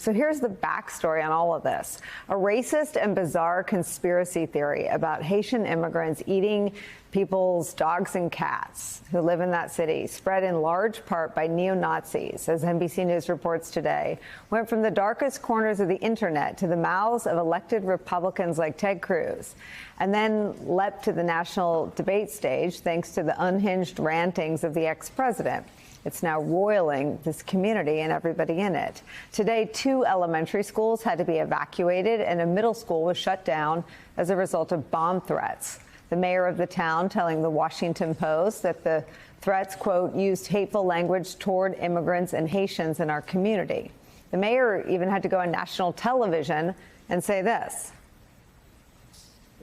So here's the backstory on all of this. A racist and bizarre conspiracy theory about Haitian immigrants eating people's dogs and cats who live in that city, spread in large part by neo-Nazis, as NBC News reports today, went from the darkest corners of the internet to the mouths of elected Republicans like Ted Cruz, and then leapt to the national debate stage thanks to the unhinged rantings of the ex-president. It's now roiling this community and everybody in it. Today, 2 elementary schools had to be evacuated, and a middle school was shut down as a result of bomb threats. The mayor of the town telling the Washington Post that the threats, quote, used hateful language toward immigrants and Haitians in our community. The mayor even had to go on national television and say this.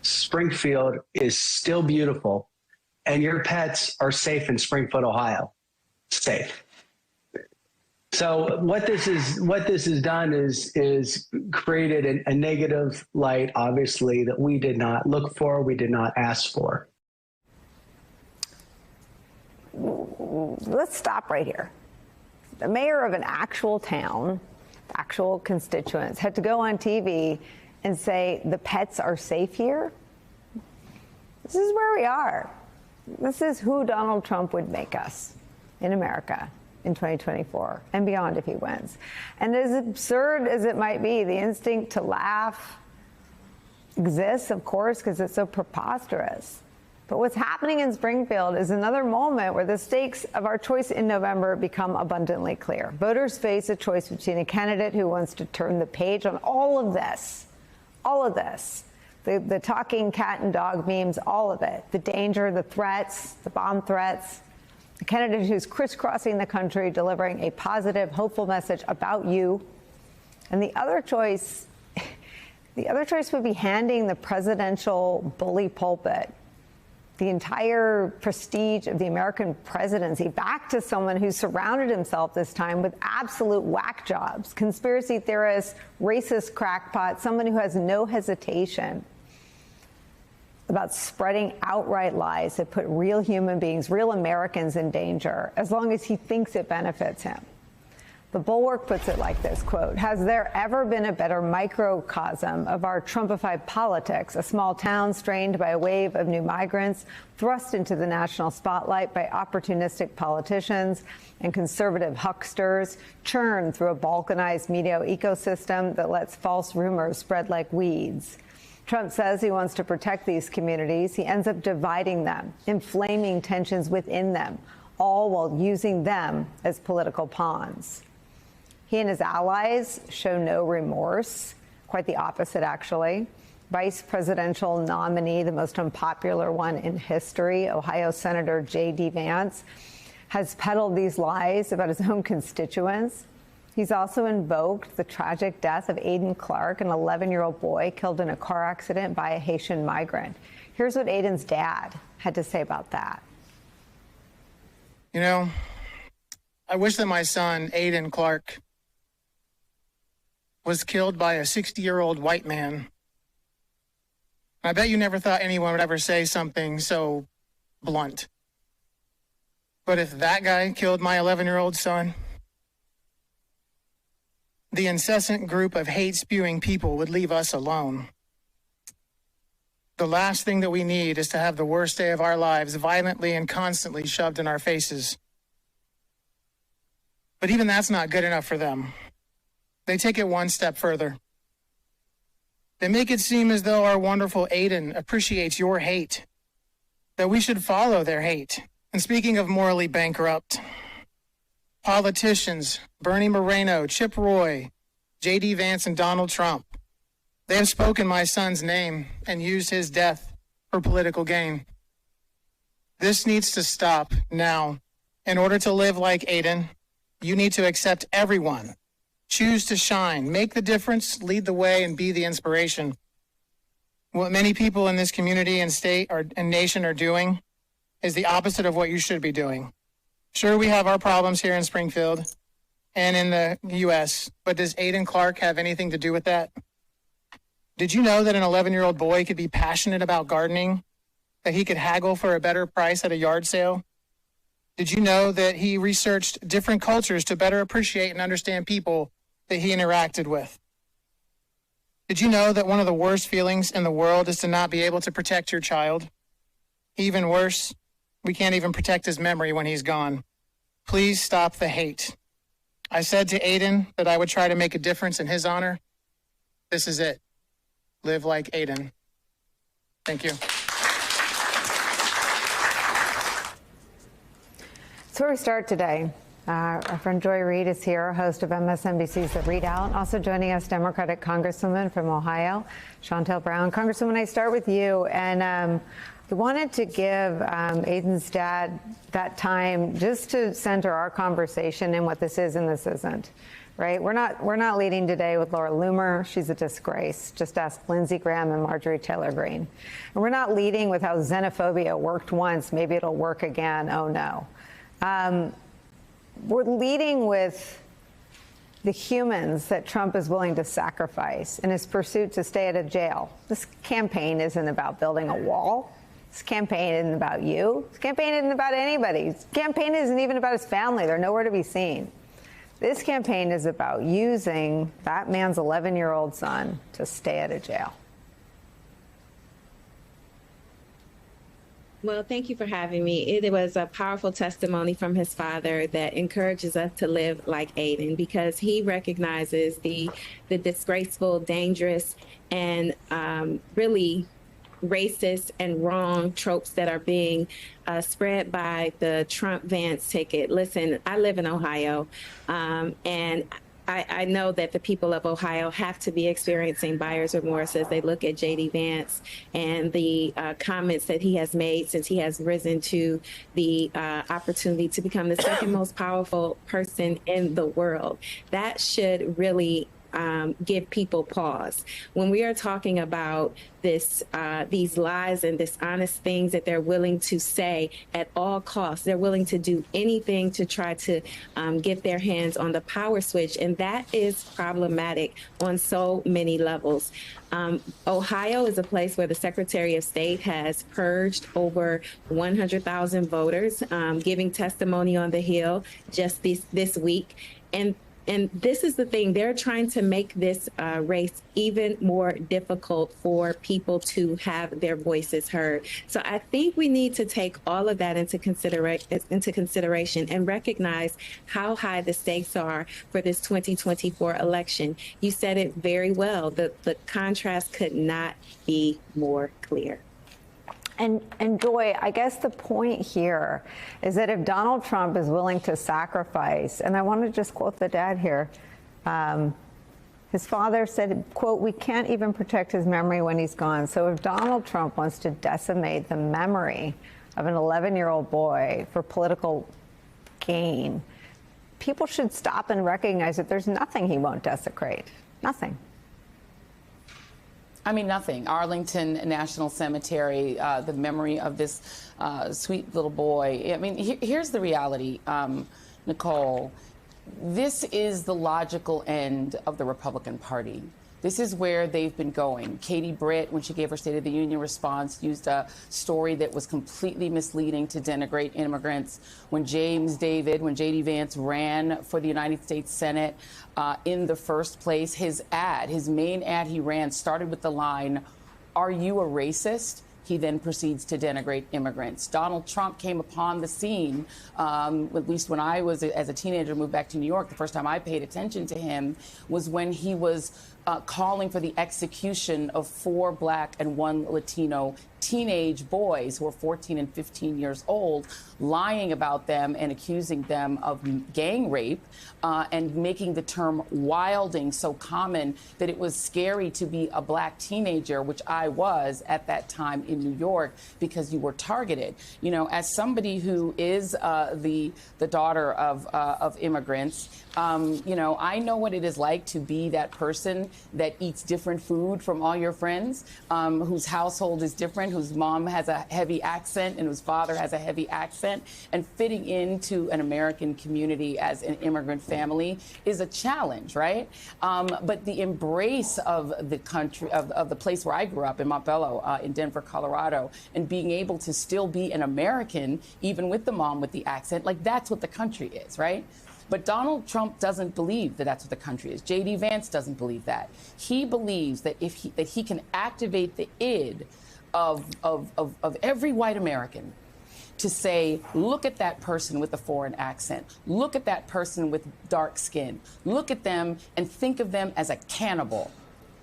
Springfield is still beautiful, and your pets are safe in Springfield, Ohio. Safe. So what this has done is created a negative light, obviously, that we did not look for, we did not ask for. Let's stop right here. The mayor of an actual town, actual constituents, had to go on TV and say the pets are safe here. This is where we are. This is who Donald Trump would make us in America in 2024 and beyond if he wins. And as absurd as it might be, the instinct to laugh exists, of course, because it's so preposterous. But what's happening in Springfield is another moment where the stakes of our choice in November become abundantly clear. Voters face a choice between a candidate who wants to turn the page on all of this, the talking cat and dog memes, all of it, the danger, the threats, the bomb threats, a candidate who's crisscrossing the country, delivering a positive, hopeful message about you. And the other choice would be handing the presidential bully pulpit, the entire prestige of the American presidency, back to someone who surrounded himself this time with absolute whack jobs, conspiracy theorists, racist crackpots, someone who has no hesitation about spreading outright lies that put real human beings, real Americans in danger, as long as he thinks it benefits him. The Bulwark puts it like this, quote, has there ever been a better microcosm of our Trumpified politics, a small town strained by a wave of new migrants, thrust into the national spotlight by opportunistic politicians and conservative hucksters, churned through a balkanized media ecosystem that lets false rumors spread like weeds. Trump says he wants to protect these communities. He ends up dividing them, inflaming tensions within them, all while using them as political pawns. He and his allies show no remorse, quite the opposite, actually. Vice presidential nominee, the most unpopular one in history, Ohio Senator J.D. Vance, has peddled these lies about his own constituents. He's also invoked the tragic death of Aiden Clark, an 11-year-old boy killed in a car accident by a Haitian migrant. Here's what Aiden's dad had to say about that. You know, I wish that my son, Aiden Clark, was killed by a 60-year-old white man. I bet you never thought anyone would ever say something so blunt. But if that guy killed my 11-year-old son, the incessant group of hate-spewing people would leave us alone. The last thing that we need is to have the worst day of our lives violently and constantly shoved in our faces. But even that's not good enough for them. They take it one step further. They make it seem as though our wonderful Aiden appreciates your hate, that we should follow their hate. And speaking of morally bankrupt, politicians, Bernie Moreno, Chip Roy, J.D. Vance, and Donald Trump, they have spoken my son's name and used his death for political gain. This needs to stop now. In order to live like Aiden, you need to accept everyone. Choose to shine, make the difference, lead the way, and be the inspiration. What many people in this community and state and nation are doing is the opposite of what you should be doing. Sure, we have our problems here in Springfield and in the U.S., but does Aiden Clark have anything to do with that? Did you know that an 11-year-old boy could be passionate about gardening, that he could haggle for a better price at a yard sale? Did you know that he researched different cultures to better appreciate and understand people that he interacted with. Did you know that one of the worst feelings in the world is to not be able to protect your child? Even worse, we can't even protect his memory when he's gone. Please stop the hate. I said to Aiden that I would try to make a difference in his honor. This is it. Live like Aiden. Thank you. So we start today. Our friend Joy Reid is here, host of MSNBC's The ReidOut. Also joining us, Democratic Congresswoman from Ohio, Shontel Brown. Congresswoman, I start with you, and I wanted to give Aiden's dad that time just to center our conversation in what this is and this isn't. Right? We're not leading today with Laura Loomer. She's a disgrace. Just ask Lindsey Graham and Marjorie Taylor Greene. And we're not leading with how xenophobia worked once. Maybe it'll work again. Oh no. We're leading with the humans that Trump is willing to sacrifice in his pursuit to stay out of jail. This campaign isn't about building a wall. This campaign isn't about you. This campaign isn't about anybody. This campaign isn't even about his family. They're nowhere to be seen. This campaign is about using that man's 11-year-old son to stay out of jail. Well, thank you for having me. It was a powerful testimony from his father that encourages us to live like Aiden, because he recognizes the disgraceful, dangerous, and really racist and wrong tropes that are being spread by the Trump-Vance ticket. Listen, I live in Ohio, and I know that the people of Ohio have to be experiencing buyer's remorse as they look at J.D. Vance and the comments that he has made since he has risen to the opportunity to become the second most powerful person in the world. That should really give people pause. When we are talking about these lies and dishonest things that they're willing to say at all costs, they're willing to do anything to try to get their hands on the power switch, and that is problematic on so many levels. Ohio is a place where the Secretary of State has purged over 100,000 voters, giving testimony on the Hill just this week. And this is the thing, they're trying to make this race even more difficult for people to have their voices heard. So I think we need to take all of that into consideration and recognize how high the stakes are for this 2024 election. You said it very well. The contrast could not be more clear. And Joy, I guess the point here is that if Donald Trump is willing to sacrifice, and I want to just quote the dad here, his father said, quote, "We can't even protect his memory when he's gone." So if Donald Trump wants to decimate the memory of an 11-year-old boy for political gain, people should stop and recognize that there's nothing he won't desecrate. Nothing. I mean, nothing. Arlington National Cemetery, the memory of this sweet little boy. I mean, here's the reality, Nicole. This is the logical end of the Republican Party. This is where they've been going. Katie Britt, when she gave her State of the Union response, used a story that was completely misleading to denigrate immigrants. When J.D. Vance ran for the United States Senate in the first place, his main ad he ran started with the line, "Are you a racist?" He then proceeds to denigrate immigrants. Donald Trump came upon the scene, at least when I was, as a teenager, moved back to New York. The first time I paid attention to him was when he was calling for the execution of 4 Black and 1 Latino teenage boys who are 14 and 15 years old, lying about them and accusing them of gang rape and making the term wilding so common that it was scary to be a Black teenager, which I was at that time in New York, because you were targeted. You know, as somebody who is the daughter of immigrants, you know, I know what it is like to be that person that eats different food from all your friends, whose household is different, whose mom has a heavy accent and whose father has a heavy accent, and fitting into an American community as an immigrant family is a challenge, right? But the embrace of the country, of the place where I grew up in Montbello, in Denver, Colorado, and being able to still be an American, even with the mom with the accent, like that's what the country is, right? But Donald Trump doesn't believe that that's what the country is. J.D. Vance doesn't believe that. He believes that that he can activate the id of every white American to say, look at that person with a foreign accent. Look at that person with dark skin. Look at them and think of them as a cannibal.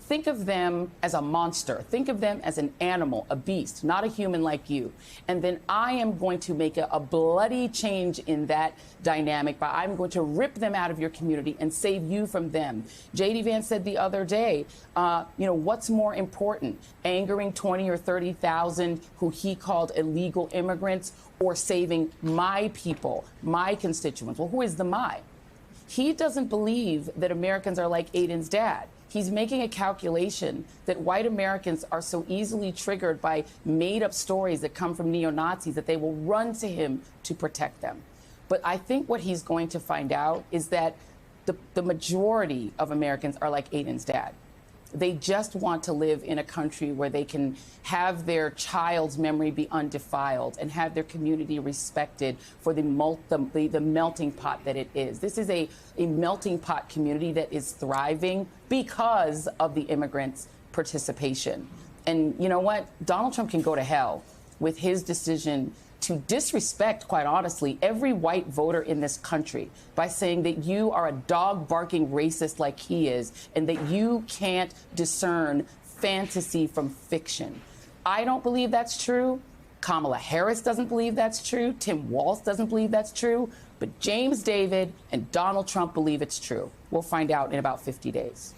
Think of them as a monster. Think of them as an animal, a beast, not a human like you. And then I am going to make a bloody change in that dynamic by I'm going to rip them out of your community and save you from them. J.D. Vance said the other day, what's more important, angering 20 or 30,000 who he called illegal immigrants or saving my people, my constituents? Well, who is the my? He doesn't believe that Americans are like Aiden's dad. He's making a calculation that white Americans are so easily triggered by made-up stories that come from neo-Nazis that they will run to him to protect them. But I think what he's going to find out is that the majority of Americans are like Aiden's dad. They just want to live in a country where they can have their child's memory be undefiled and have their community respected for the melting pot that it is. This is a melting pot community that is thriving because of the immigrants' participation. And you know what? Donald Trump can go to hell with his decision to disrespect, quite honestly, every white voter in this country by saying that you are a dog-barking racist like he is and that you can't discern fantasy from fiction. I don't believe that's true. Kamala Harris doesn't believe that's true. Tim Walz doesn't believe that's true. But James David and Donald Trump believe it's true. We'll find out in about 50 days.